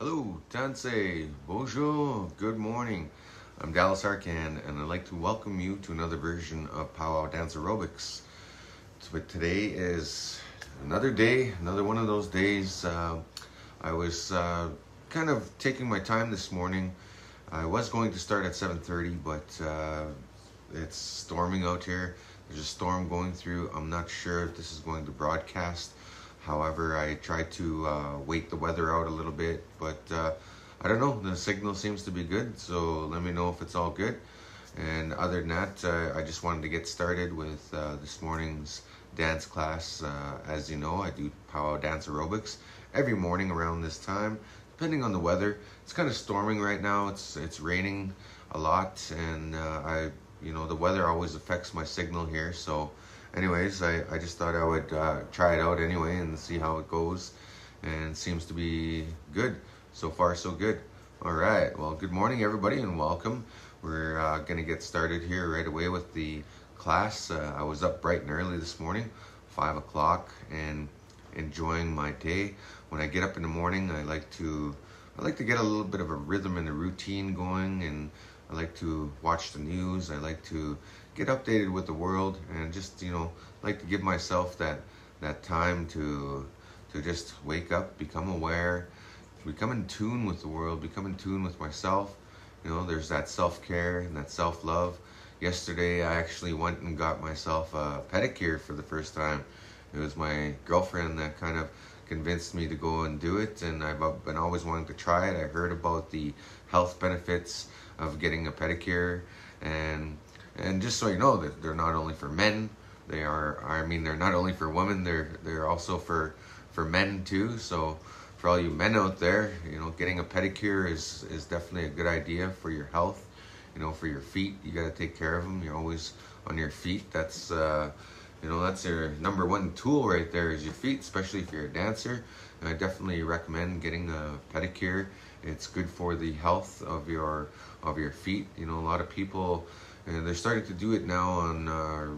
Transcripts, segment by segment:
Hello, Tanse, bonjour, good morning. I'm Dallas Arcand, and I'd like to welcome you to another version of Pow-wow Dance Aerobics. But today is another day, another one of those days. I was kind of taking my time this morning. I was going to start at 7:30, but it's storming out here. There's a storm going through. I'm not sure if this is going to broadcast. However, I tried to wait the weather out a little bit, but I don't know. The signal seems to be good, so let me know if it's all good. And other than that, I just wanted to get started with this morning's dance class. As you know, I do Pow-wow Dance Aerobics every morning around this time, depending on the weather. It's kind of storming right now. It's raining a lot, and the weather always affects my signal here, so anyways, I just thought I would try it out anyway and see how it goes, and it seems to be good. So far, so good. All right, well, good morning, everybody, and welcome. We're going to get started here right away with the class. I was up bright and early this morning, 5 o'clock, and enjoying my day. When I get up in the morning, I like to get a little bit of a rhythm and a routine going, and I like to watch the news. I like to get updated with the world, and just like to give myself that time to just wake up, become aware, become in tune with the world, become in tune with myself. There's that self-care and that self-love. Yesterday I actually went and got myself a pedicure for the first time. It was my girlfriend that kind of convinced me to go and do it, and I've been always wanting to try it. I heard about the health benefits of getting a pedicure, and just so you know, that they're not only for men, they're not only for women, they're also for men too. So for all you men out there, getting a pedicure is definitely a good idea for your health. For your feet, you got to take care of them. You're always on your feet. That's that's your number one tool right there, is your feet, especially if you're a dancer. And I definitely recommend getting a pedicure. It's good for the health of your feet. A lot of people, and they're starting to do it now on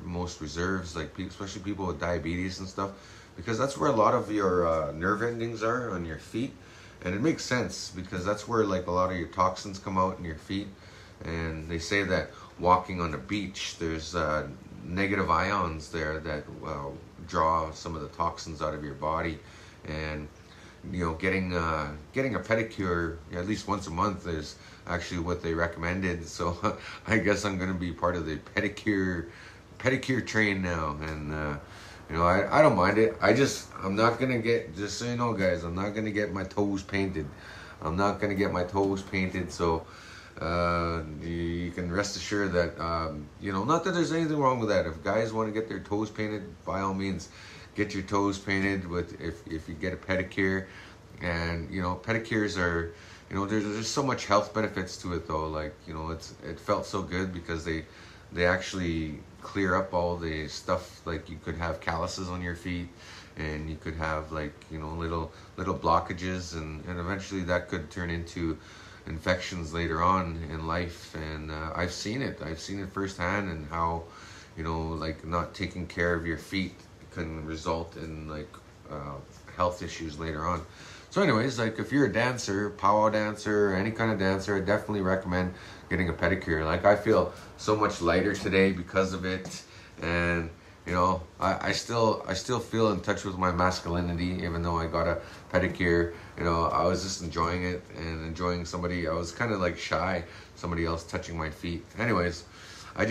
most reserves, like especially people with diabetes and stuff, because that's where a lot of your nerve endings are, on your feet. And it makes sense, because that's where like a lot of your toxins come out in your feet. And they say that walking on the beach, there's negative ions there that draw some of the toxins out of your body. And getting a pedicure at least once a month is actually what they recommended. So I guess I'm going to be part of the pedicure train now, and I don't mind it. I'm not going to get, just so you know, guys, I'm not going to get my toes painted. So you can rest assured that not that there's anything wrong with that. If guys want to get their toes painted, by all means, get your toes painted if you get a pedicure. And pedicures are, there's so much health benefits to it, though. Like, it felt so good, because they actually clear up all the stuff. Like, you could have calluses on your feet, and you could have like little blockages, and eventually that could turn into infections later on in life. And I've seen it firsthand, and how like not taking care of your feet can result in like health issues later on. So anyways, like if you're a dancer, powwow dancer, or any kind of dancer, I definitely recommend getting a pedicure. Like, I feel so much lighter today because of it, and I still feel in touch with my masculinity, even though I got a pedicure. I was just enjoying it, and enjoying I was kind of like shy, somebody else touching my feet. Anyways, I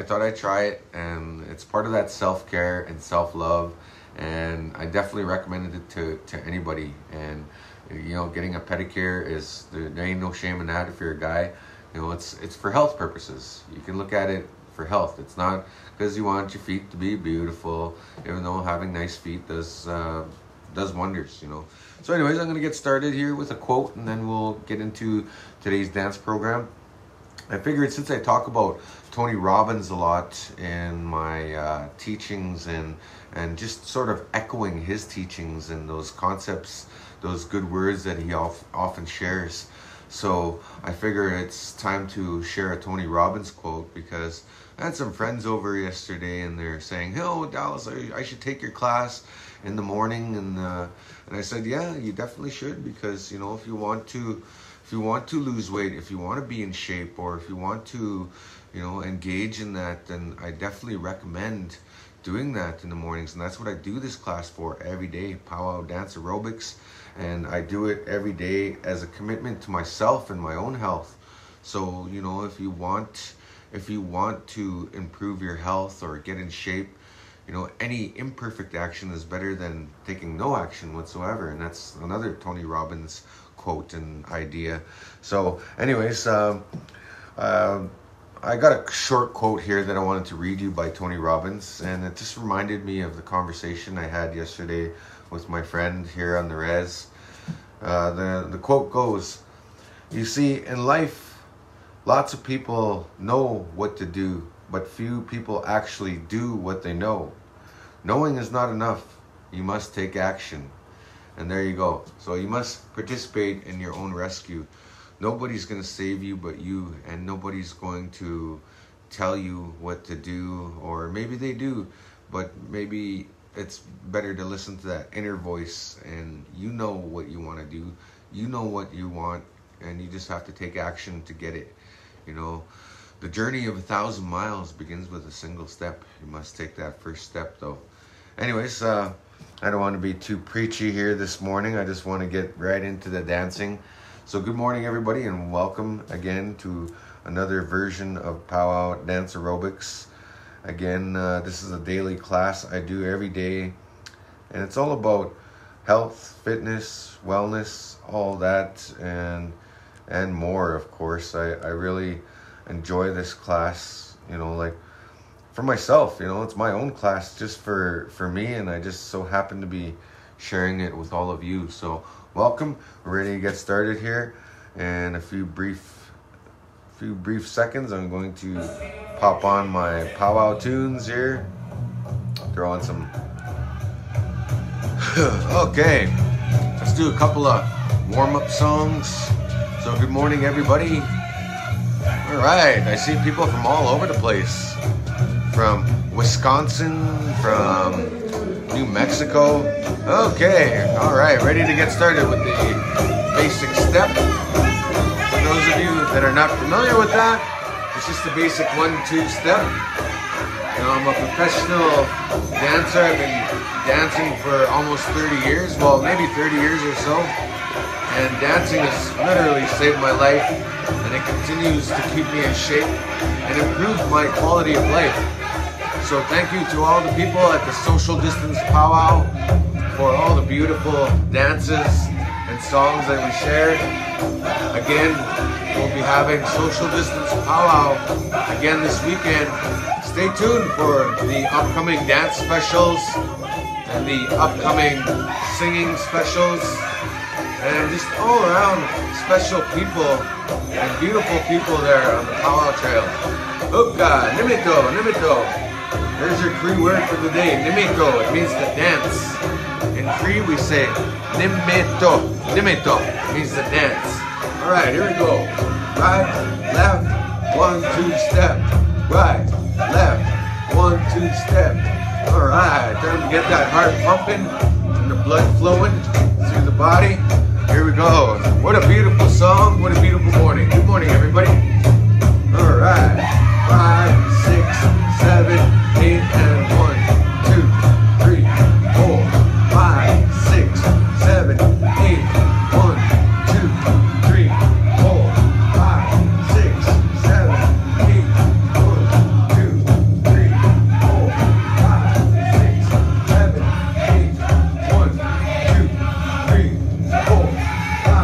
thought I'd try it, and it's part of that self-care and self-love, and I definitely recommended it to anybody. And getting a pedicure there ain't no shame in that. If you're a guy, it's for health purposes. You can look at it for health. It's not because you want your feet to be beautiful, even though having nice feet does wonders. So anyways, I'm going to get started here with a quote, and then we'll get into today's dance program. I figured, since I talk about Tony Robbins a lot in my teachings, and just sort of echoing his teachings and those concepts, those good words that he often shares. So I figure it's time to share a Tony Robbins quote, because I had some friends over yesterday and they're saying, "Oh, Dallas, I should take your class in the morning." And I said, yeah, you definitely should, because, you know, if you want to lose weight, if you want to be in shape, or if you want to, you know, engage in that, then I definitely recommend doing that in the mornings. And that's what I do this class for every day, Pow-wow dance aerobics. And I do it every day as a commitment to myself and my own health. So, you know, if you want to improve your health or get in shape, you know, any imperfect action is better than taking no action whatsoever. And that's another Tony Robbins quote and idea. So anyways, I got a short quote here that I wanted to read you by Tony Robbins, and it just reminded me of the conversation I had yesterday with my friend here on the res. The quote goes, "You see, in life, lots of people know what to do, but few people actually do what they know. Knowing is not enough. You must take action." And there you go. So you must participate in your own rescue. Nobody's going to save you but you, and nobody's going to tell you what to do, or maybe they do, but maybe it's better to listen to that inner voice, and you know what you want to do, you know what you want, and you just have to take action to get it. You know, the journey of 1,000 miles begins with a single step. You must take that first step though. Anyways, I don't want to be too preachy here this morning. I just want to get right into the dancing. So good morning, everybody, and welcome again to another version of Pow-wow Dance Aerobics. Again, this is a daily class I do every day, and it's all about health, fitness, wellness, all that, and more, of course. I really enjoy this class, you know, like for myself, you know, it's my own class just for me, and I just so happen to be sharing it with all of you. So welcome. We're ready to get started here. In a few brief seconds, I'm going to pop on my powwow tunes here. Throw on some. Okay, let's do a couple of warm-up songs. So good morning, everybody. All right, I see people from all over the place. From Wisconsin, from New Mexico. Okay, all right, ready to get started with the basic step. For those of you that are not familiar with that, it's just a basic 1-2 step. You know, I'm a professional dancer. I've been dancing for almost 30 years, well, maybe 30 years or so. And dancing has literally saved my life, and it continues to keep me in shape and improve my quality of life. So thank you to all the people at the Social Distance Powwow for all the beautiful dances and songs that we shared. Again, we'll be having Social Distance Powwow again this weekend. Stay tuned for the upcoming dance specials and the upcoming singing specials, and just all around special people and beautiful people there on the Powwow Trail. Uka, nimito, nimito. There's your Cree word for the day, nimito. It means to dance. In Cree we say nimito. Nimito means to dance. All right, here we go. Right, left, 1-2 step. Right, left, 1-2 step. All right, time to get that heart pumping and the blood flowing through the body. Here we go. What a beautiful song. What a beautiful morning. Good morning, everybody. All right, 5, 6, 7, 8, and 1, 2, 3, 4, 5, 6, 7, 8, 1, 2, 3, 4, 5, 6, 7, 8, 1, 2, 3, 4, 5, 6, 7, 8, 1, 2, 3, 4, 5,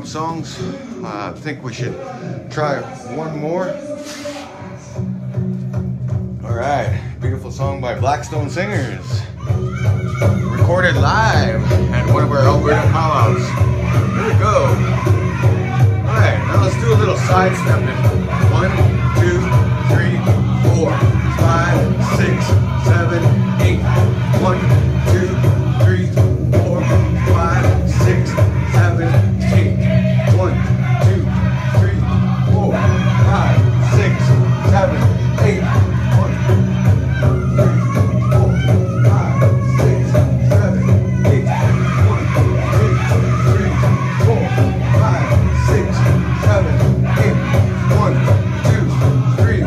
songs. I think we should try one more. All right, beautiful song by Blackstone Singers, recorded live at one of our Alberta powwows. Here we go. All right, now let's do a little side stepping. 1, 2, 3, 4, 5, 6, 7, 8. 1, 2, 3, 4, 5, 6, 7, 8. 1, 2, 3, 4, 5, 6, 7, 8. 1, 2, 3, 4, 5, 6, 7, 8. 1, 2, 3, 4, 5, 6, 7, 8. 1, 2, 3,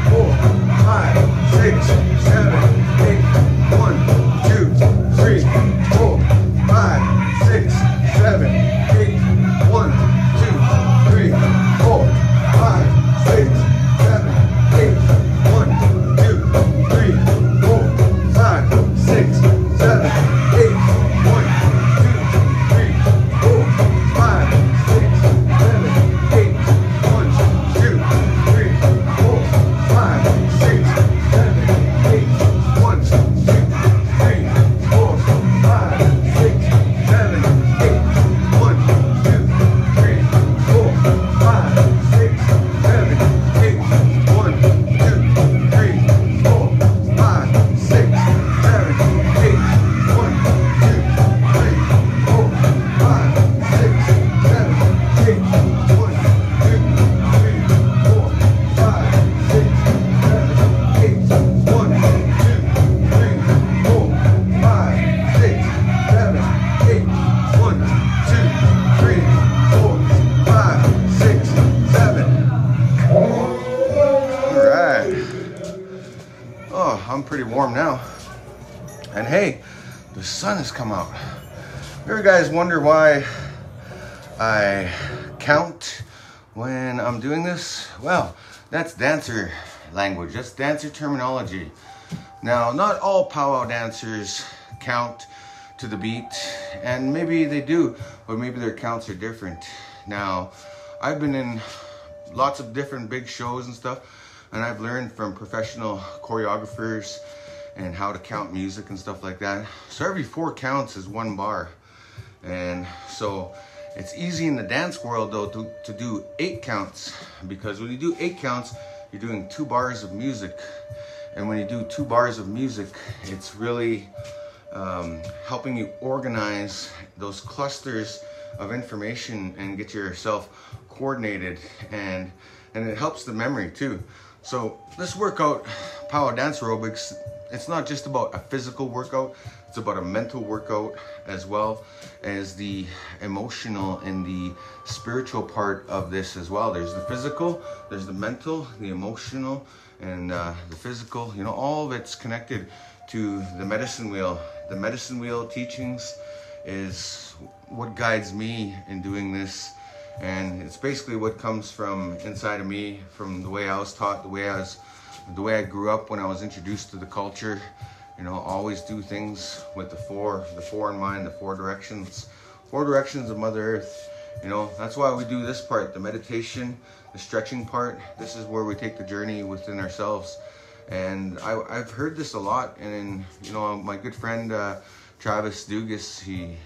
4, 5, 6, 7, 8. 1, 2, 3, 4, 5, 6, 7, 8. 1, 2, 3, 4, 5, 6, 7, 8. 1, 2, 3, 4, 5, 6, 7, 8. 1, 2, 3, 4, 5, 6, 7, 8. 1, 2, 3, 4, 5, 6, 7, 8. 1, 2, 3, 4, 5, 6, 7, 8. 1, 2, 3, 4, 5, 6, 7, 8. 1, 2, 3, 4, 5, 6, 7, 8. 1, 2, 3, 4, 5, 6, 7, 8. 1, 2, 3, 4, 5, 6, 7, 8. 1, 2, 3, 4, 5, 6, 7, 8. 1, 2, 3, 4, 5, 6, 7. All right. Oh, I'm pretty warm now. And hey, the sun has come out. You guys wonder why I count when I'm doing this? Well, that's dancer language. That's dancer terminology. Now, not all powwow dancers count to the beat, and maybe they do, but maybe their counts are different. Now, I've been in lots of different big shows and stuff, and I've learned from professional choreographers and how to count music and stuff like that. So every 4 counts is 1 bar. And so it's easy in the dance world though to do 8 counts, because when you do 8 counts, you're doing 2 bars of music. And when you do 2 bars of music, it's really helping you organize those clusters of information and get yourself coordinated, and it helps the memory too. So this workout, powwow dance aerobics, it's not just about a physical workout, it's about a mental workout as well as the emotional and the spiritual part of this as well. There's the physical, there's the mental, the emotional, and the physical. You know, all of it's connected to the medicine wheel. The medicine wheel teachings is what guides me in doing this, and it's basically what comes from inside of me, from the way I was taught, the way I grew up when I was introduced to the culture. You know, always do things with the four in mind, the 4 directions of Mother Earth. You know, that's why we do this part, the meditation, the stretching part. This is where we take the journey within ourselves. And I've heard this a lot, and you know, my good friend Travis Dugas, he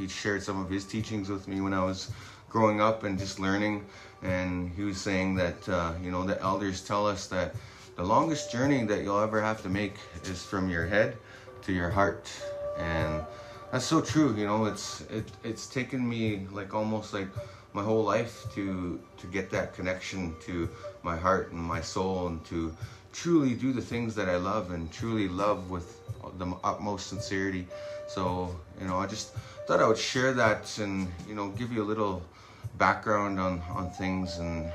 shared some of his teachings with me when I was growing up and just learning. And he was saying that you know, the elders tell us that the longest journey that you'll ever have to make is from your head to your heart. And that's so true. You know, it's taken me like almost like my whole life to get that connection to my heart and my soul, and to truly do the things that I love and truly love with the utmost sincerity. So, you know, I just thought I would share that and, you know, give you a little background on things and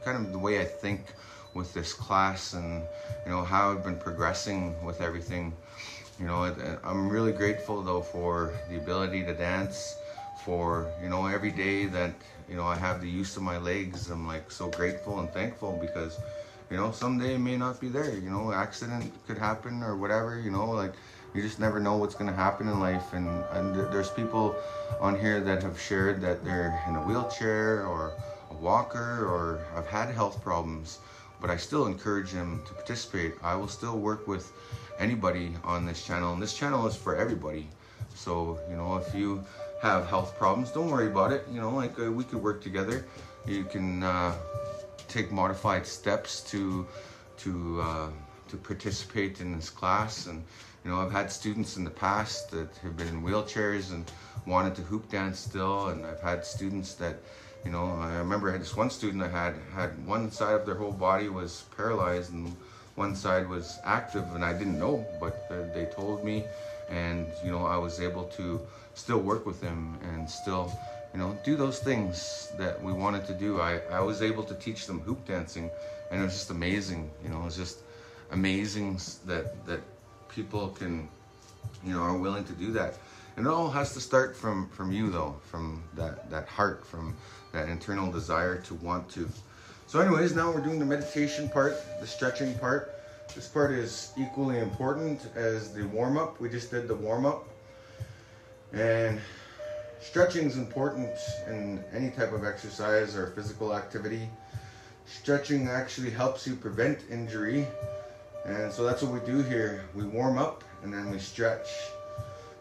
kind of the way I think with this class, and you know, how I've been progressing with everything. You know, I'm really grateful though for the ability to dance, for, you know, every day that, you know, I have the use of my legs. I'm like so grateful and thankful, because, you know, someday it may not be there, you know, accident could happen or whatever, you know, like you just never know what's going to happen in life. And there's people on here that have shared that they're in a wheelchair or a walker or have had health problems, but I still encourage them to participate. I will still work with anybody on this channel, and this channel is for everybody. So, you know, if you have health problems, don't worry about it. You know, like we could work together. You can take modified steps to participate in this class. And you know, I've had students in the past that have been in wheelchairs and wanted to hoop dance still, and I've had students that, you know, I remember I had this one student I had one side of their whole body was paralyzed and one side was active, and I didn't know, but they told me, and you know, I was able to still work with them and still, you know, do those things that we wanted to do. I was able to teach them hoop dancing, and it was just amazing. You know, it was just amazing that people can, you know, are willing to do that. And it all has to start from you though, from that heart, from that internal desire to want to. So anyways, now we're doing the meditation part, the stretching part. This part is equally important as the warm-up. We just did the warm-up. And stretching is important in any type of exercise or physical activity. Stretching actually helps you prevent injury. And so that's what we do here. We warm up and then we stretch.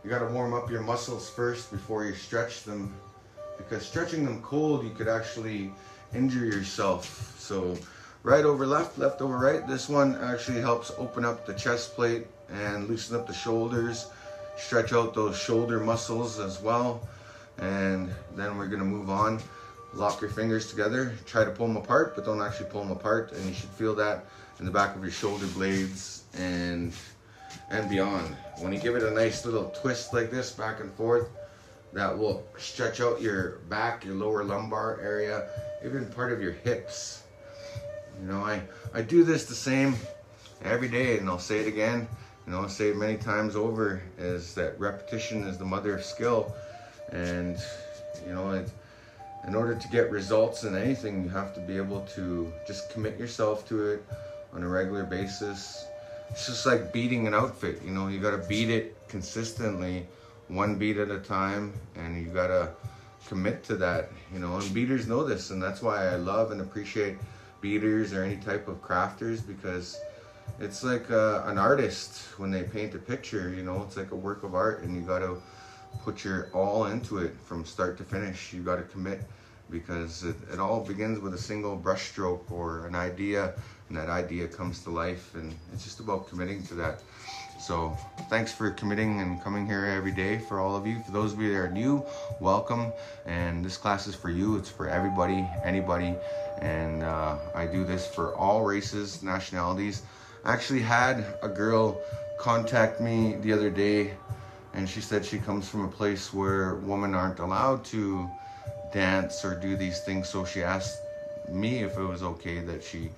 You got to warm up your muscles first before you stretch them, because stretching them cold, you could actually injure yourself. So right over left, left over right. This one actually helps open up the chest plate and loosen up the shoulders, stretch out those shoulder muscles as well. And then we're gonna move on. Lock your fingers together, try to pull them apart, but don't actually pull them apart. And you should feel that in the back of your shoulder blades and beyond. When you give it a nice little twist like this, back and forth, that will stretch out your back, your lower lumbar area, even part of your hips. You know, I do this the same every day, and I'll say it again, you know, I'll say it many times over, is that repetition is the mother of skill. And, you know, in order to get results in anything, you have to be able to just commit yourself to it on a regular basis. It's just like beating an outfit, you know, you got to beat it consistently, one beat at a time, and you got to commit to that, you know. And beaters know this, and that's why I love and appreciate beaters or any type of crafters, because it's like an artist when they paint a picture, you know, it's like a work of art, and you got to put your all into it from start to finish. You got to commit, because it all begins with a single brush stroke or an idea, and that idea comes to life, and it's just about committing to that. So thanks for committing and coming here every day. For all of you, for those of you that are new, welcome. And this class is for you. It's for everybody, anybody. And I do this for all races, nationalities. I actually had a girl contact me the other day, and she said she comes from a place where women aren't allowed to dance or do these things. So she asked me if it was okay that she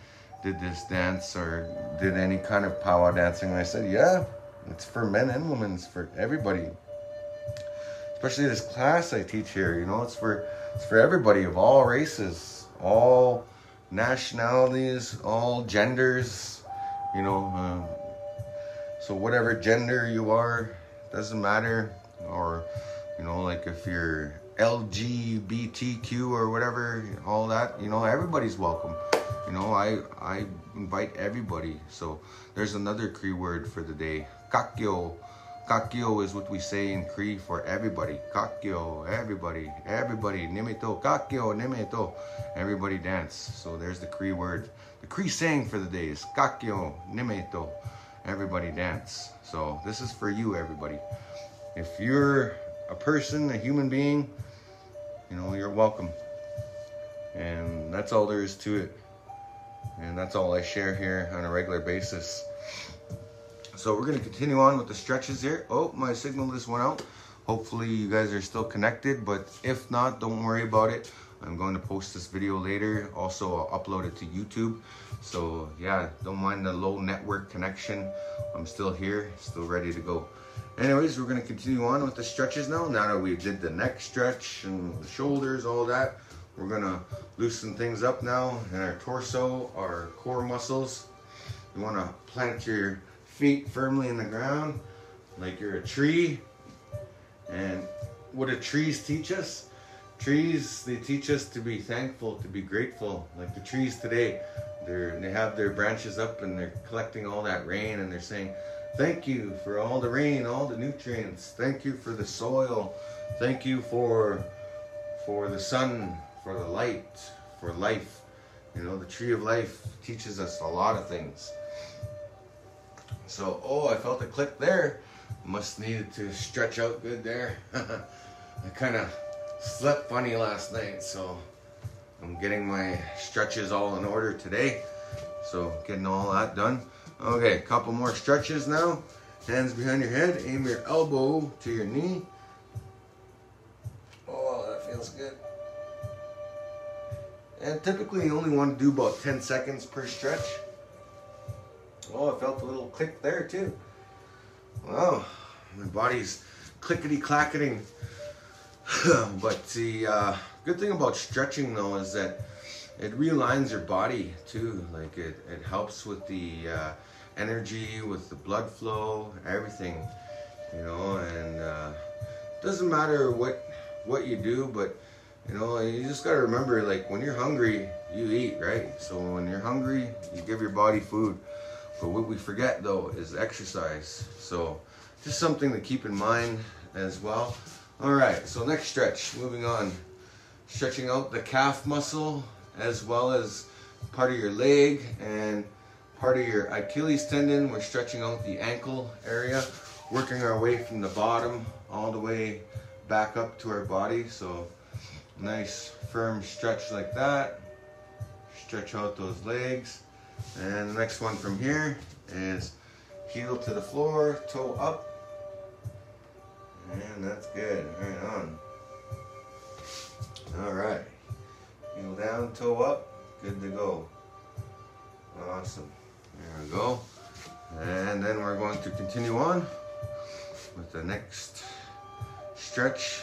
did this dance or did any kind of powwow dancing. And I said, yeah, it's for men and women, it's for everybody. Especially this class I teach here, you know, it's for everybody of all races, all nationalities, all genders, you know. So whatever gender you are, doesn't matter. Or, you know, like if you're LGBTQ or whatever, all that, you know, everybody's welcome. You know, I invite everybody. So there's another Cree word for the day. Kakyo. Kakyo is what we say in Cree for everybody. Kakyo, everybody. Everybody. Nimeto. Kakyo, nimeto. Everybody dance. So there's the Cree word. The Cree saying for the day is Kakyo, nimeto. Everybody dance. So this is for you, everybody. If you're a person, a human being, you know, you're welcome. And that's all there is to it. And that's all I share here on a regular basis. So we're going to continue on with the stretches here. Oh, my signal just went out. Hopefully you guys are still connected, but if not, don't worry about it. I'm going to post this video later. Also, I'll upload it to YouTube. So yeah, don't mind the low network connection. I'm still here, still ready to go. Anyways, we're going to continue on with the stretches now. Now that we did the neck stretch and the shoulders, all that, we're going to loosen things up now in our torso, our core muscles. You want to plant your feet firmly in the ground like you're a tree. And what do trees teach us? Trees, they teach us to be thankful, to be grateful. Like the trees today, they have their branches up and they're collecting all that rain, and they're saying, thank you for all the rain, all the nutrients. Thank you for the soil. Thank you for the sun, for the light, for life. You know, the tree of life teaches us a lot of things. So, oh, I felt a click there. Must needed to stretch out good there. I kind of slept funny last night, so I'm getting my stretches all in order today. So getting all that done. Okay, a couple more stretches now. Hands behind your head. Aim your elbow to your knee. Oh, that feels good. And typically you only want to do about 10 seconds per stretch. Oh, I felt a little click there too. Wow, my body's clickety-clacketing. But the good thing about stretching though is that it realigns your body too. Like it helps with the energy, with the blood flow, everything, you know. And it doesn't matter what you do, but you know, you just gotta remember, like when you're hungry, you eat, right? So when you're hungry, you give your body food. But what we forget though is exercise. So just something to keep in mind as well. All right, so next stretch, moving on. Stretching out the calf muscle as well as part of your leg and part of your Achilles tendon. We're stretching out the ankle area, working our way from the bottom all the way back up to our body. So nice firm stretch like that. Stretch out those legs. And the next one from here is heel to the floor, toe up. And that's good. Right on. All right. Heel down, toe up. Good to go. Awesome. There we go. And then we're going to continue on with the next stretch.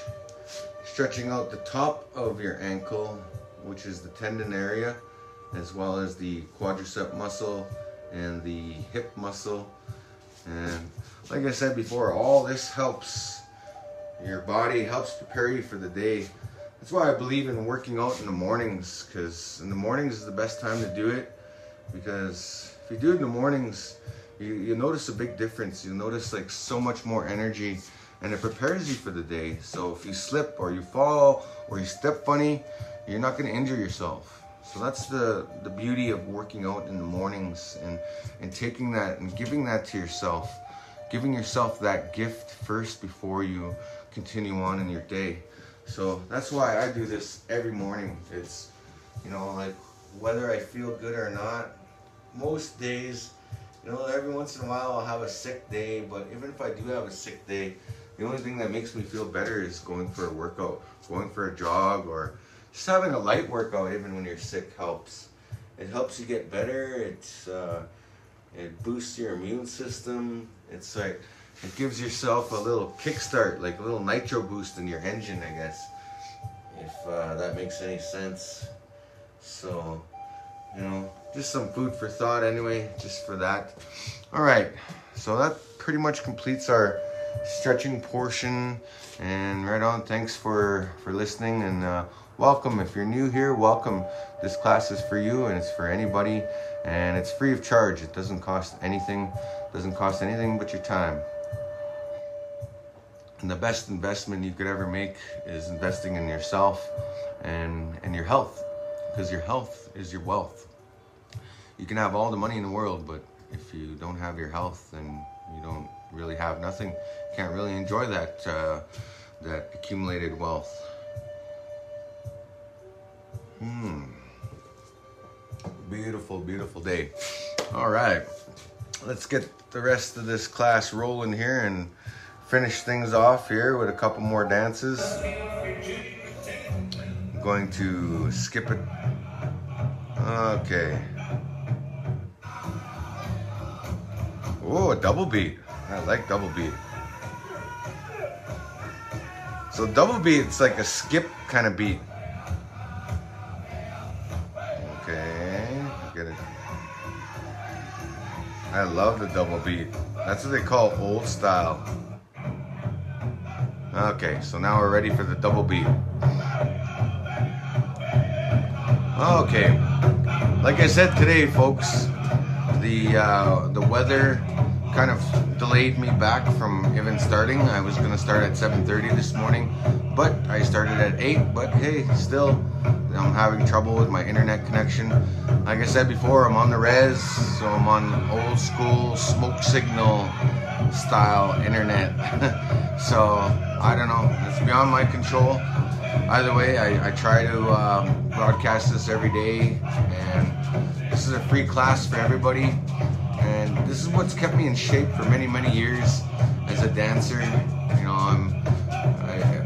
Stretching out the top of your ankle, which is the tendon area, as well as the quadricep muscle and the hip muscle. And like I said before, all this helps your body, helps prepare you for the day. That's why I believe in working out in the mornings, because in the mornings is the best time to do it. Because if you do it in the mornings, you notice a big difference. You notice like so much more energy, and it prepares you for the day. So if you slip or you fall or you step funny, you're not going to injure yourself. So that's the beauty of working out in the mornings, and taking that and giving that to yourself, giving yourself that gift first before you continue on in your day. So that's why I do this every morning. It's, you know, like whether I feel good or not, most days, you know, every once in a while I'll have a sick day, but even if I do have a sick day, the only thing that makes me feel better is going for a workout, going for a jog, or just having a light workout. Even when you're sick helps. It helps you get better. It boosts your immune system. It's like, it gives yourself a little kickstart, like a little nitro boost in your engine, I guess, if that makes any sense. So, you know, just some food for thought anyway, just for that. All right, so that pretty much completes our stretching portion. And right on, thanks for listening, and welcome. If you're new here, welcome. This class is for you, and it's for anybody, and it's free of charge. It doesn't cost anything. Doesn't cost anything but your time. And the best investment you could ever make is investing in yourself and your health, because your health is your wealth. You can have all the money in the world, but if you don't have your health, then you don't really have nothing. You can't really enjoy that that accumulated wealth. Beautiful, beautiful day. All right, let's get the rest of this class rolling here and finish things off here with a couple more dances. I'm going to skip it. Okay. Oh, a double beat. I like double beat. So double beat, it's like a skip kind of beat. Okay, get it. I love the double beat. That's what they call old style. Okay, so now we're ready for the double beat. Okay, like I said today, folks, the weather kind of delayed me back from even starting. I was gonna start at 7:30 this morning, but I started at 8. But hey, still, I'm having trouble with my internet connection. Like I said before, I'm on the res, so I'm on old school smoke signal style internet. So I don't know, it's beyond my control. Either way, I try to broadcast this every day, and this is a free class for everybody, and this is what's kept me in shape for many, many years as a dancer. You know,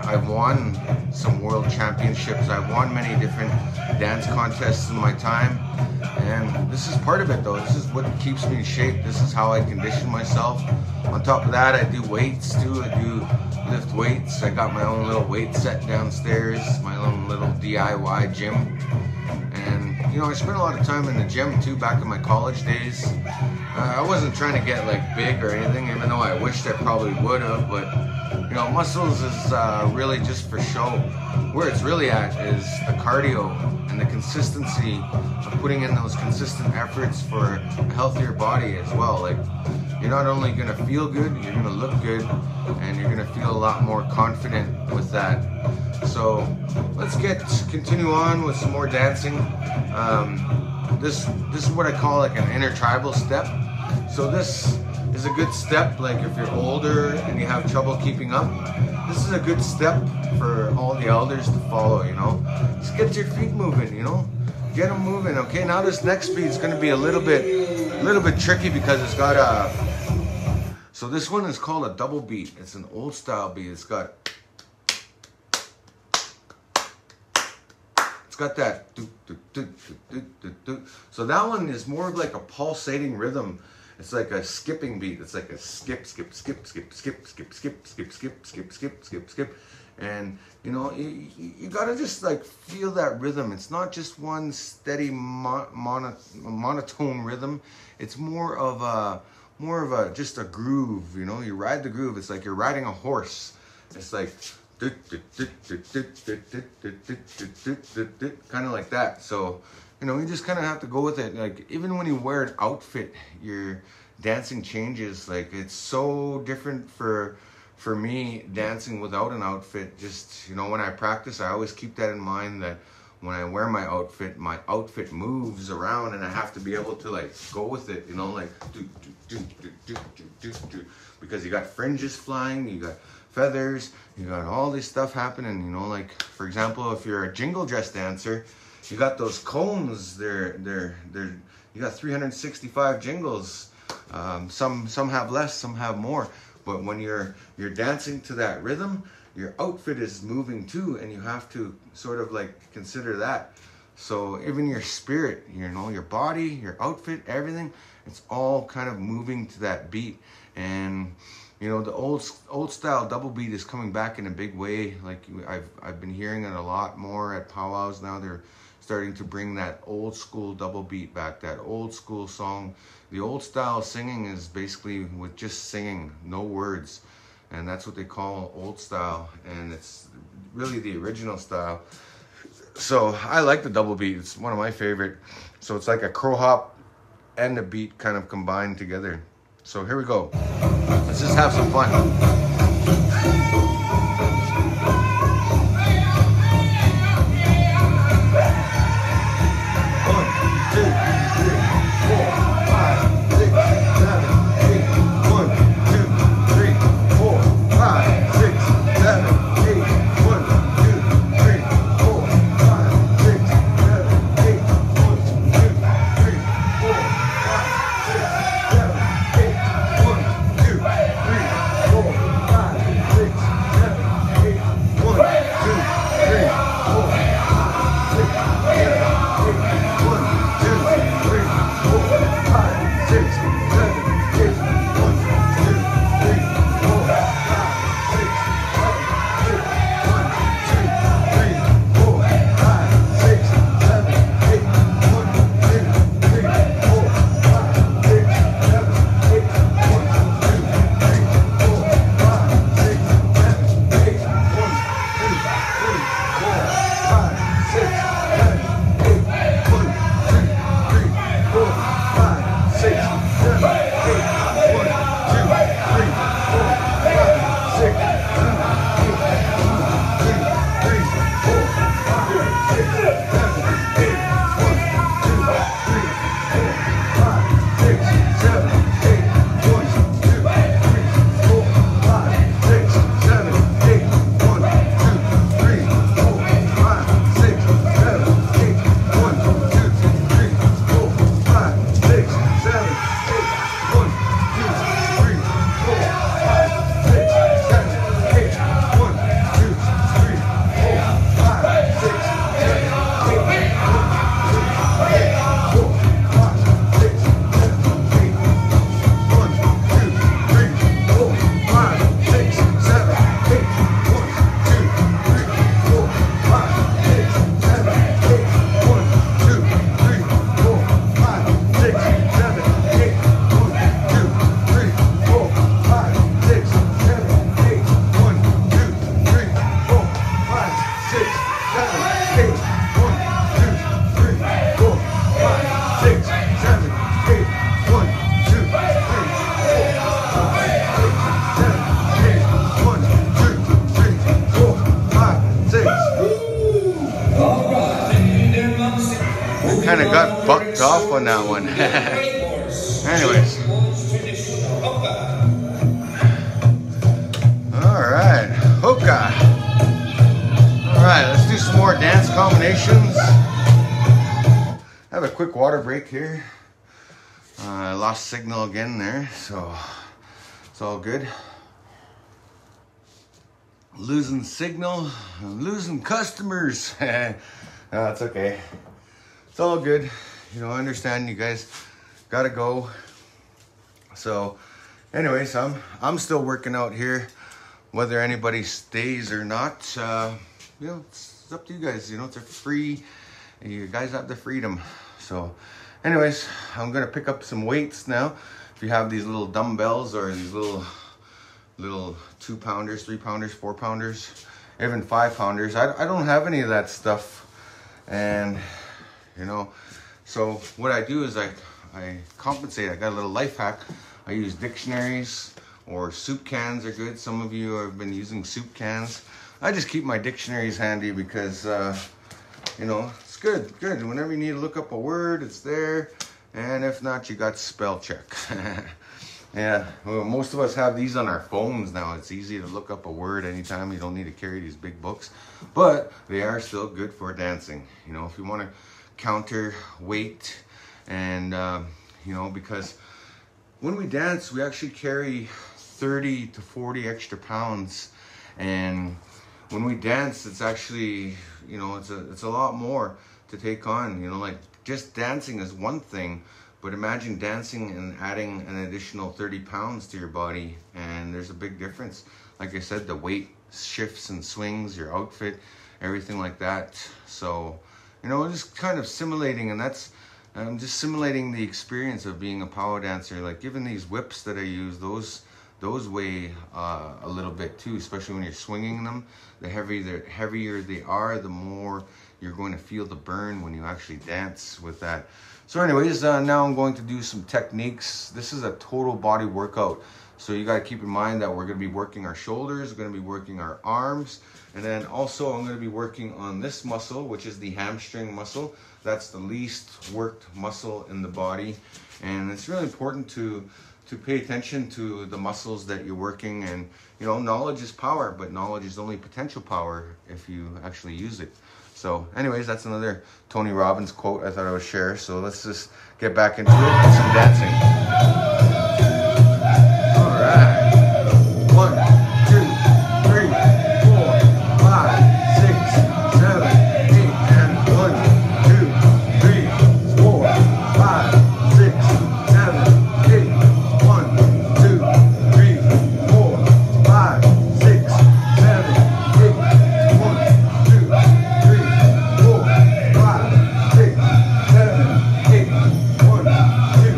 I've won some world championships. I've won many different dance contests in my time, and this is part of it though. This is what keeps me in shape. This is how I condition myself. On top of that, I do weights too. I do lift weights. I got my own little weight set downstairs, my own little DIY gym. And you know, I spent a lot of time in the gym too back in my college days. I wasn't trying to get like big or anything, even though I wished I probably would have, but you know, muscles is really just for show. Where it's really at is the cardio and the consistency of putting in those consistent efforts for a healthier body as well. Like, you're not only gonna feel good, you're gonna look good, and you're gonna feel a lot more confident with that. So let's continue on with some more dancing. This is what I call like an intertribal step. So this is a good step, like if you're older and you have trouble keeping up, this is a good step for all the elders to follow, you know. Just get your feet moving, you know. Get them moving. Okay, now this next beat is going to be a little bit tricky because it's got a, so this one is called a double beat. It's an old style beat. It's got that so that one is more of like a pulsating rhythm. It's like a skipping beat. It's like a skip, skip, skip, skip, skip, skip, skip, skip, skip, skip, skip, skip, skip. And you know, you gotta just like feel that rhythm. It's not just one steady monotone rhythm. It's more of a just a groove. You know, you ride the groove. It's like you're riding a horse. It's like kind of like that. So you know, you just kind of have to go with it. Like, even when you wear an outfit, your dancing changes. Like, it's so different for me dancing without an outfit. Just, you know, when I practice, I always keep that in mind, that when I wear my outfit moves around, and I have to be able to like go with it, you know, like because you got fringes flying, you got feathers, you got all this stuff happening, you know. Like, for example, if you're a jingle dress dancer, you got those cones. You got 365 jingles. Some have less, some have more. But when you're dancing to that rhythm, your outfit is moving too, and you have to sort of like consider that. So even your spirit, you know, your body, your outfit, everything, it's all kind of moving to that beat. And you know, the old style double beat is coming back in a big way. Like, I've been hearing it a lot more at powwows now. They're starting to bring that old school double beat back, that old school song. The old style singing is basically with just singing, no words, and that's what they call old style, and it's really the original style. So I like the double beat. It's one of my favorite. So it's like a crow hop and a beat kind of combined together. So here we go. Let's just have some fun. 6, kind of got bucked off on that one. Anyways. Alright, hookah. Alright, let's do some more dance combinations. Have a quick water break here. I lost signal again there, so it's all good. Losing signal, I'm losing customers. No, it's okay. It's all good. You know, I understand you guys gotta go. So, anyways, I'm still working out here. Whether anybody stays or not, you know, it's up to you guys. You know, it's a free. You guys have the freedom. So, anyways, I'm gonna pick up some weights now. If you have these little dumbbells or these little 2-pounders, 3-pounders, 4-pounders, even 5-pounders. I don't have any of that stuff. And, you know, so what I do is I compensate. I got a little life hack. I use dictionaries, or soup cans are good. Some of you have been using soup cans. I just keep my dictionaries handy because, you know, it's good. Whenever you need to look up a word, it's there. And if not, you got spell check. Yeah, well, most of us have these on our phones now. It's easy to look up a word anytime. You don't need to carry these big books, but they are still good for dancing. You know, if you want to counter weight and, you know, because when we dance, we actually carry 30 to 40 extra pounds. And when we dance, it's actually, you know, it's a lot more to take on. You know, like just dancing is one thing. But imagine dancing and adding an additional 30 pounds to your body, and there's a big difference. Like I said, the weight shifts and swings, your outfit, everything like that. So, you know, just kind of simulating, and that's, I'm just simulating the experience of being a power dancer. Like even these whips that I use, those weigh a little bit too, especially when you're swinging them. The heavier they are, the more you're going to feel the burn when you actually dance with that. So anyways, now I'm going to do some techniques. This is a total body workout. So you got to keep in mind that we're going to be working our shoulders, we're going to be working our arms, and then also I'm going to be working on this muscle, which is the hamstring muscle. That's the least worked muscle in the body. And it's really important to pay attention to the muscles that you're working. And, you know, knowledge is power, but knowledge is only potential power if you actually use it. So anyways, that's another Tony Robbins quote I thought I would share. So let's just get back into it with some dancing. All right. 1, 2, 3, 4, 5, 6, 7, 8, and 1, 2, 3, 4, 5, 6, 7, 8. 1, 2, 3, 4, 5, 6, 7, 8. 1, 2, 3, 4, 5, 6, 7, 8. 1, 2,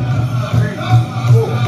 3, 4,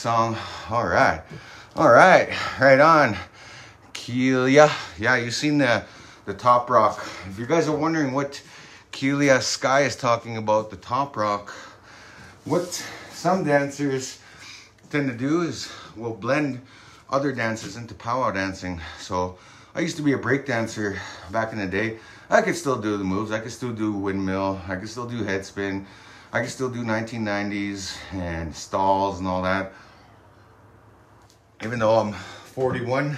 song. All right, right on. Kelia, yeah, you've seen the top rock. If you guys are wondering what Kelia Sky is talking about, the top rock, what some dancers tend to do is will blend other dances into powwow dancing. So I used to be a break dancer back in the day. I could still do the moves. I could still do windmill. I could still do head spin. I could still do 1990s and stalls and all that. Even though I'm 41,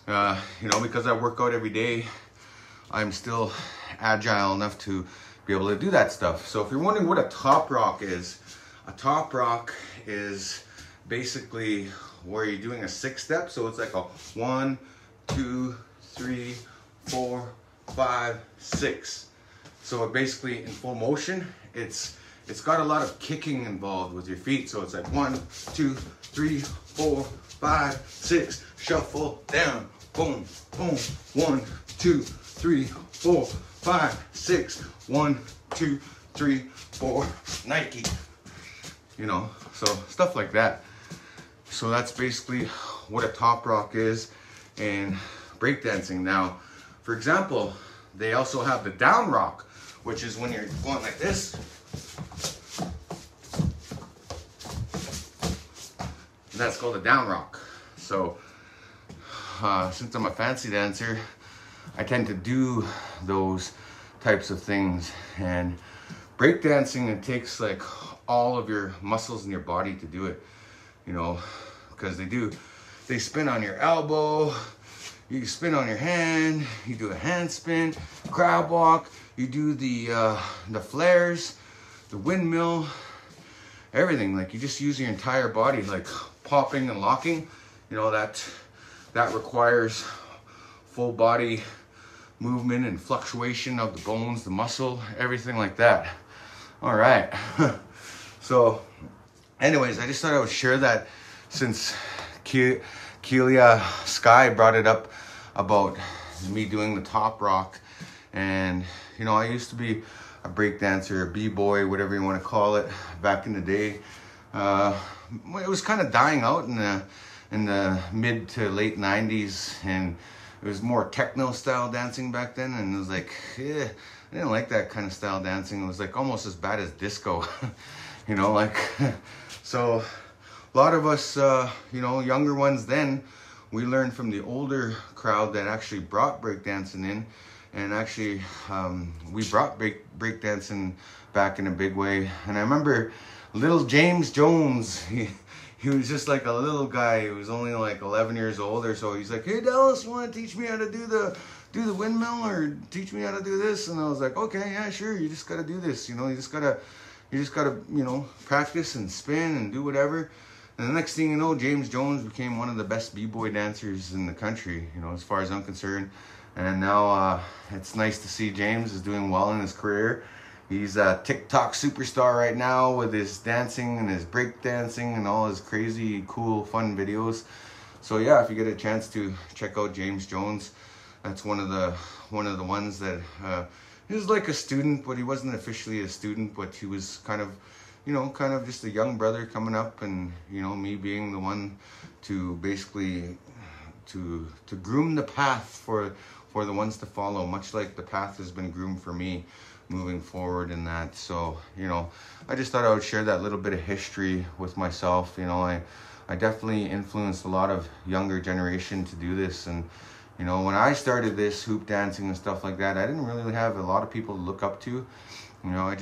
you know, because I work out every day, I'm still agile enough to be able to do that stuff. So if you're wondering what a top rock is basically where you're doing a 6-step. So it's like a 1, 2, 3, 4, 5, 6. So it basically in full motion, it's got a lot of kicking involved with your feet. So it's like 1, 2, 3, 4, 5, 6. Shuffle down, boom, boom. 1, 2, 3, 4, 5, 6. 1, 2, 3, 4. Nike. You know, so stuff like that. So that's basically what a top rock is in breakdancing. Now, for example, they also have the down rock, which is when you're going like this. And that's called a down rock. So since I'm a fancy dancer, I tend to do those types of things. And breakdancing, it takes like all of your muscles in your body to do it, you know, because they spin on your elbow, you spin on your hand, you do a hand spin, crab walk, you do the flares, the windmill, everything. Like you just use your entire body, like popping and locking, you know, that requires full body movement and fluctuation of the bones, the muscle, everything like that. All right. So anyways, I just thought I would share that since Kelia Sky brought it up about me doing the top rock. And you know, I used to be a break dancer, a b-boy, whatever you want to call it, back in the day. It was kind of dying out in the mid to late 90s, and it was more techno style dancing back then. And it was like, I didn't like that kind of style dancing. It was like almost as bad as disco. You know, like, so a lot of us, you know, younger ones then, we learned from the older crowd that actually brought breakdancing in. And actually, we brought breakdancing back in a big way. And I remember little James Jones, he was just like a little guy. He was only like 11 years old or so. He's like, hey, Dallas, you want to teach me how to do the windmill or teach me how to do this? And I was like, okay, yeah, sure. You just got to do this. You know, you just got to, you know, practice and spin and do whatever. And the next thing you know, James Jones became one of the best b-boy dancers in the country, you know, as far as I'm concerned. And now it's nice to see James is doing well in his career. He's a TikTok superstar right now with his dancing and his break dancing and all his crazy, cool, fun videos. So yeah, if you get a chance to check out James Jones, that's one of the ones that he was like a student, but he wasn't officially a student, but he was kind of, you know, kind of just a young brother coming up, and you know, me being the one to basically to groom the path for the ones to follow, much like the path has been groomed for me moving forward in that. So, you know, I just thought I would share that little bit of history with myself. You know, I definitely influenced a lot of younger generation to do this. And, you know, when I started this hoop dancing and stuff like that, I didn't really have a lot of people to look up to. You know,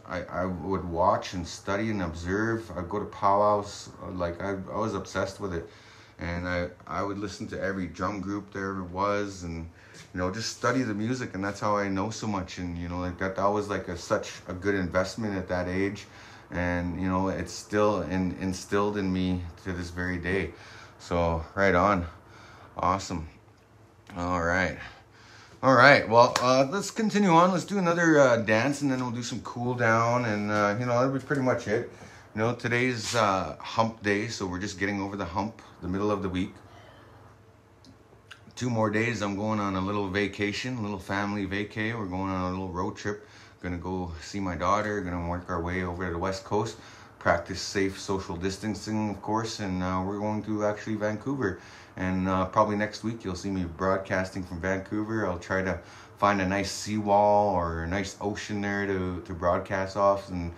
I would watch and study and observe. I'd go to powwows, like I was obsessed with it. And I would listen to every drum group there ever was, and you know, just study the music, and that's how I know so much. And you know, like that was like such a good investment at that age, and you know, it's still instilled in me to this very day. So right on, awesome. All right. Well, let's continue on. Let's do another dance, and then we'll do some cool down, and you know, that'll be pretty much it. You know, today's hump day, so we're just getting over the hump, the middle of the week. 2 more days, I'm going on a little vacation, a little family vacay. We're going on a little road trip. Gonna go see my daughter, gonna work our way over to the West Coast. practice safe social distancing, of course, and we're going to actually Vancouver. And probably next week you'll see me broadcasting from Vancouver. I'll try to find a nice seawall or a nice ocean there to broadcast off and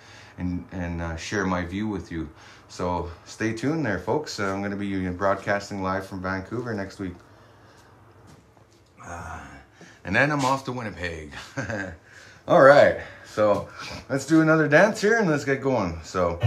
share my view with you. So stay tuned there, folks. I'm going to be broadcasting live from Vancouver next week. And then I'm off to Winnipeg. All right, so let's do another dance here and let's get going. So.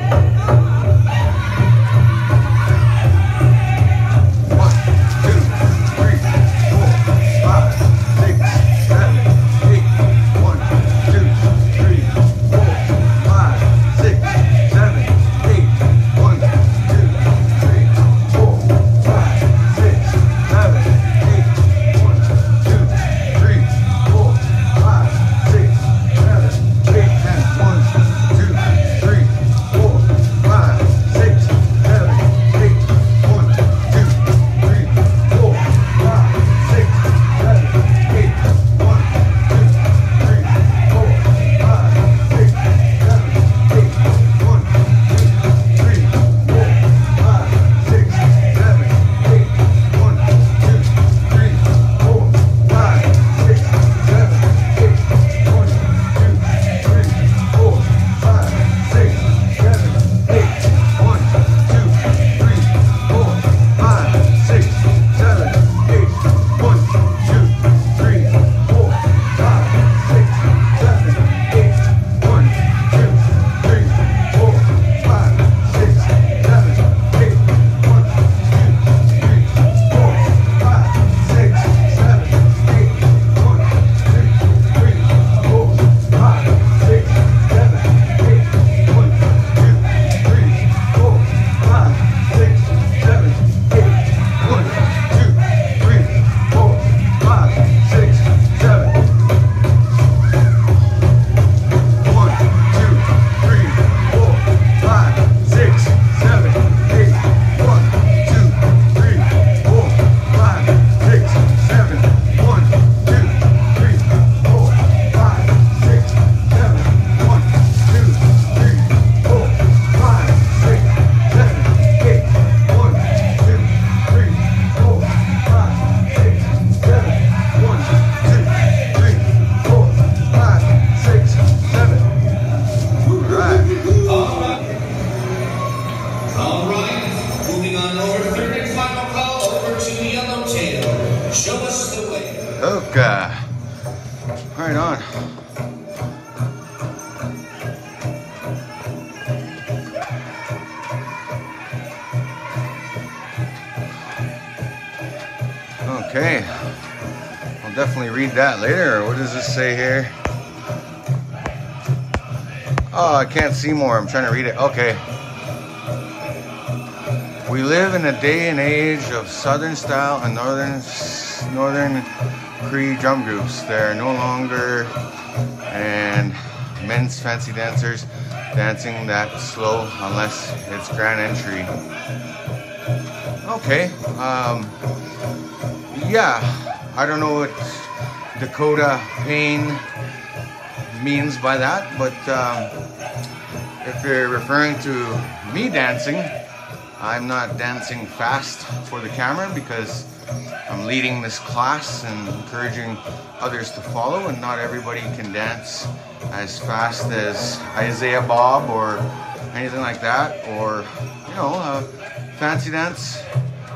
Okay. Right on. Okay. I'll definitely read that later. What does this say here? Oh, I can't see more. I'm trying to read it. Okay. We live in a day and age of Southern style and Northern Cree drum groups. There are no longer and men's fancy dancers dancing that slow unless it's grand entry. Okay. Yeah, I don't know what Dakota Payne means by that, but if you're referring to me dancing, I'm not dancing fast for the camera because I'm leading this class and encouraging others to follow, and not everybody can dance as fast as Isaiah Bob or anything like that, or fancy dance.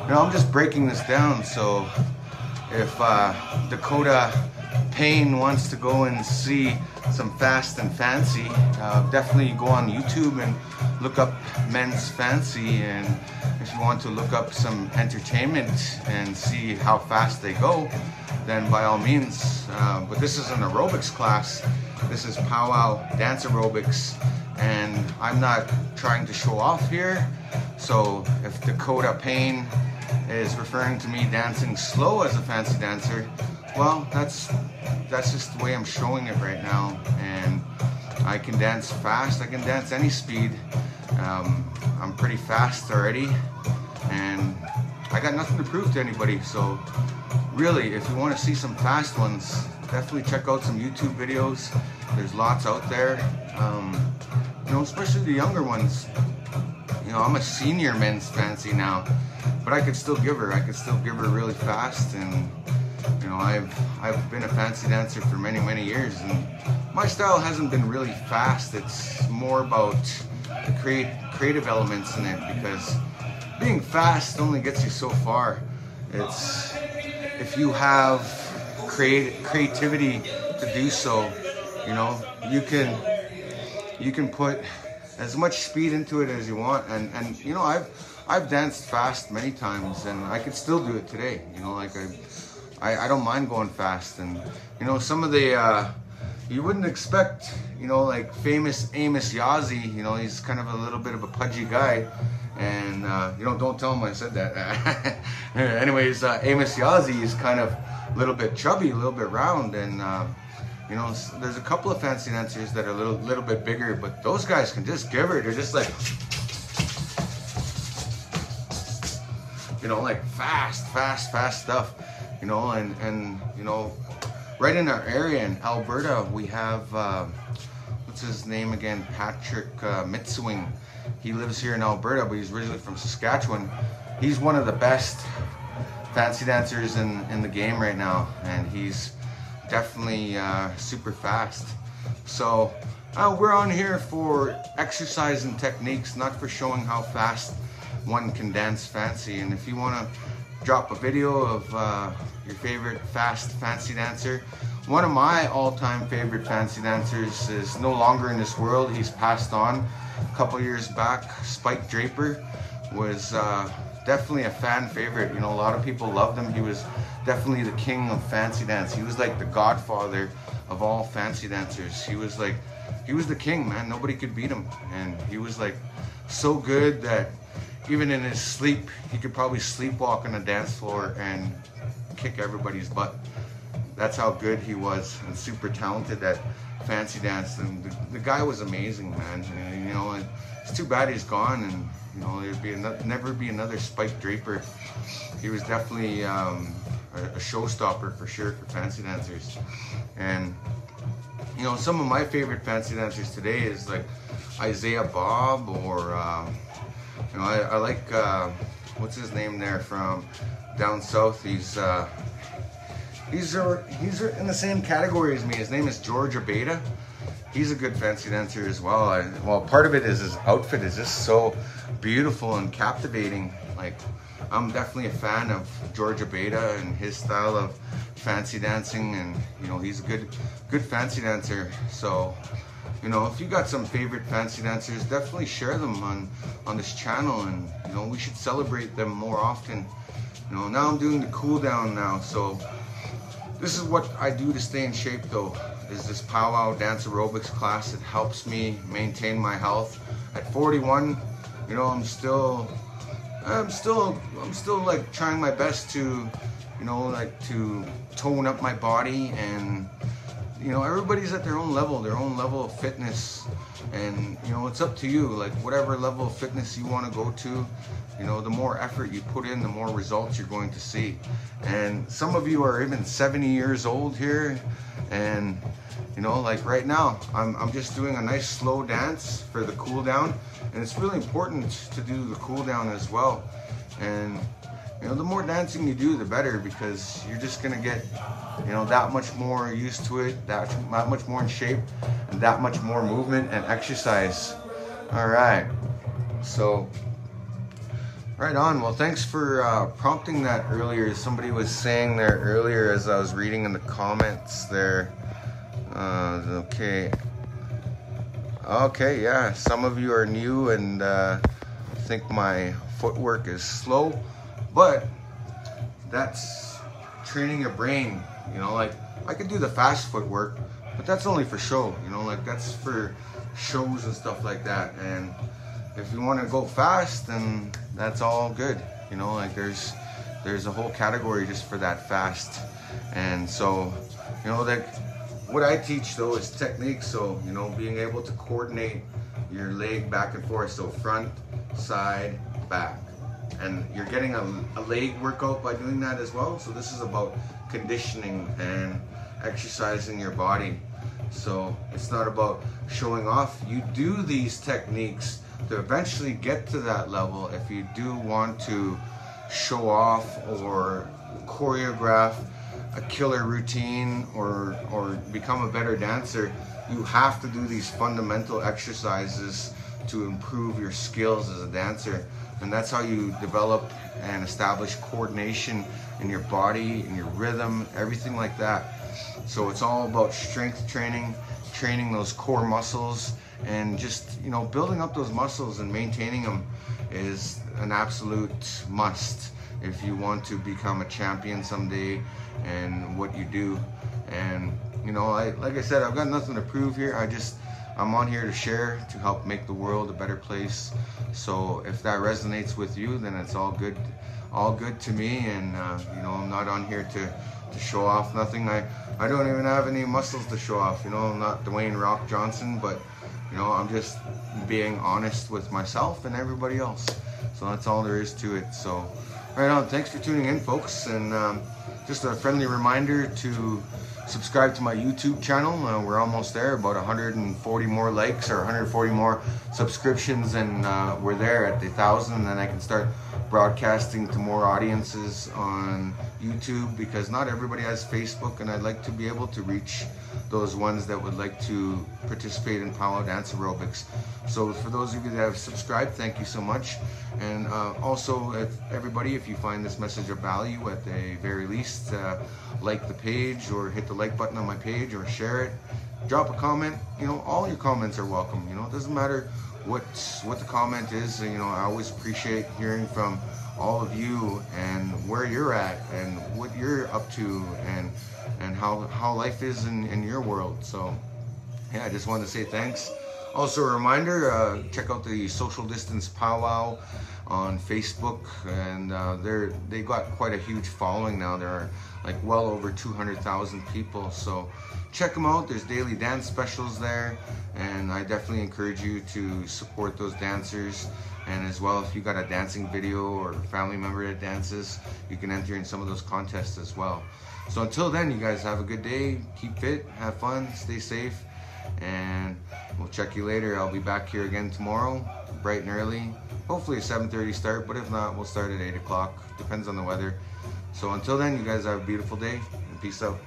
I'm just breaking this down, so if Dakota Payne wants to go and see some fast and fancy, definitely go on YouTube and look up men's fancy, and if you want to look up some entertainment and see how fast they go, then by all means. But this is an aerobics class. This is powwow dance aerobics, and I'm not trying to show off here. So if Dakota Payne is referring to me dancing slow as a fancy dancer, well, that's just the way I'm showing it right now. And I can dance fast, I can dance any speed. I'm pretty fast already, and I got nothing to prove to anybody. So really, if you want to see some fast ones, definitely check out some YouTube videos. There's lots out there. you know, especially the younger ones. You know, I'm a senior men's fancy now, but I could still give her. I could still give her really fast, and you know, I've been a fancy dancer for many years, and my style hasn't been really fast. It's more about the creative elements in it, because being fast only gets you so far. It's if you have creativity to do so, you know, you can put as much speed into it as you want, and you know, I've danced fast many times, and I could still do it today. You know, like I don't mind going fast. And you know, some of the you wouldn't expect, you know, like famous Amos Yazzie, you know, he's kind of a little bit of a pudgy guy, and you know, don't tell him I said that. Anyways, Amos Yazzie is kind of a little bit chubby, a little bit round, and you know, there's a couple of fancy dancers that are a little bit bigger, but those guys can just give her. They're just like, you know, like fast stuff, you know. And you know, right in our area in Alberta, we have what's his name again, Patrick Mitswing. He lives here in Alberta, but he's originally from Saskatchewan. He's one of the best fancy dancers in the game right now, and he's definitely super fast. So we're on here for exercise and techniques, not for showing how fast one can dance fancy. And if you want to drop a video of your favorite fast fancy dancer, one of my all-time favorite fancy dancers is no longer in this world. He's passed on a couple years back. Spike Draper was definitely a fan favorite. You know, a lot of people loved him. He was definitely the king of fancy dance. He was like the godfather of all fancy dancers. He was the king, man. Nobody could beat him. And he was like so good that even in his sleep, he could probably sleepwalk on a dance floor and kick everybody's butt. That's how good he was, and super talented at fancy dance. And the guy was amazing, man. And, you know, it's too bad he's gone, and you know, there'd never be another Spike Draper. He was definitely a showstopper for sure for fancy dancers. And you know, some of my favorite fancy dancers today is like Isaiah Bob, or you know, I like what's his name there from down south. He's in the same category as me. His name is George Abeda. He's a good fancy dancer as well. Well, part of it is his outfit is just so beautiful and captivating. Like, I'm definitely a fan of George Abeda and his style of fancy dancing, and you know, he's a good fancy dancer. So, you know, if you got some favorite fancy dancers, definitely share them on this channel, and you know, we should celebrate them more often. You know, now I'm doing the cool down now, so this is what I do to stay in shape though, is this Pow-wow dance aerobics class. It helps me maintain my health. At 41, you know, I'm still like trying my best to, you know, like to tone up my body. And you know, everybody's at their own level of fitness, and you know, it's up to you. Like, whatever level of fitness you want to go to, you know, the more effort you put in, the more results you're going to see. And some of you are even 70 years old here, and you know, like right now, I'm just doing a nice slow dance for the cool down, and it's really important to do the cool down as well. And you know, the more dancing you do, the better, because you're just gonna get, you know, that much more used to it, that much more in shape, and that much more movement and exercise. All right, so right on. Well, thanks for prompting that earlier. Somebody was saying there earlier as I was reading in the comments there. Okay, yeah, some of you are new and think my footwork is slow, but that's training your brain. You know, like, I could do the fast footwork, but that's only for show, you know, like that's for shows and stuff like that. And if you want to go fast, then that's all good. You know, like there's a whole category just for that fast. And so, you know, like what I teach though is technique. So, you know, being able to coordinate your leg back and forth. So front, side, back. And you're getting a leg workout by doing that as well. So this is about conditioning and exercising your body. So it's not about showing off. You do these techniques to eventually get to that level. If you do want to show off or choreograph a killer routine or become a better dancer, you have to do these fundamental exercises to improve your skills as a dancer. And that's how you develop and establish coordination in your body, in your rhythm, everything like that. So it's all about strength training, training those core muscles, and just, you know, building up those muscles and maintaining them is an absolute must if you want to become a champion someday and what you do. And you know, like I said, I've got nothing to prove here. I'm on here to share, to help make the world a better place. So if that resonates with you, then it's all good to me. And you know, I'm not on here to show off nothing. I don't even have any muscles to show off. You know, I'm not Dwayne Rock Johnson, but you know, I'm just being honest with myself and everybody else. So that's all there is to it. So right on, thanks for tuning in, folks. And just a friendly reminder to subscribe to my YouTube channel. We're almost there, about 140 more likes or 140 more subscriptions, and we're there at the 1,000, and then I can start broadcasting to more audiences on YouTube, because not everybody has Facebook, and I'd like to be able to reach those ones that would like to participate in Pow-wow dance aerobics. So for those of you that have subscribed, thank you so much. And also, if you find this message of value, at the very least, like the page or hit the like button on my page or share it. Drop a comment. You know, all your comments are welcome. You know, it doesn't matter what the comment is. You know, I always appreciate hearing from all of you and where you're at and what you're up to and how life is in your world. So yeah, I just wanted to say thanks. Also a reminder, check out the Social Distance Pow-wow on Facebook, and they got quite a huge following now. There are like well over 200,000 people, so check them out. There's daily dance specials there, and I definitely encourage you to support those dancers. And as well, if you got a dancing video or a family member that dances, you can enter in some of those contests as well. So until then, you guys have a good day, keep fit, have fun, stay safe, and we'll check you later. I'll be back here again tomorrow, bright and early. Hopefully a 7:30 start, but if not, we'll start at 8 o'clock. Depends on the weather. So until then, you guys have a beautiful day, and peace out.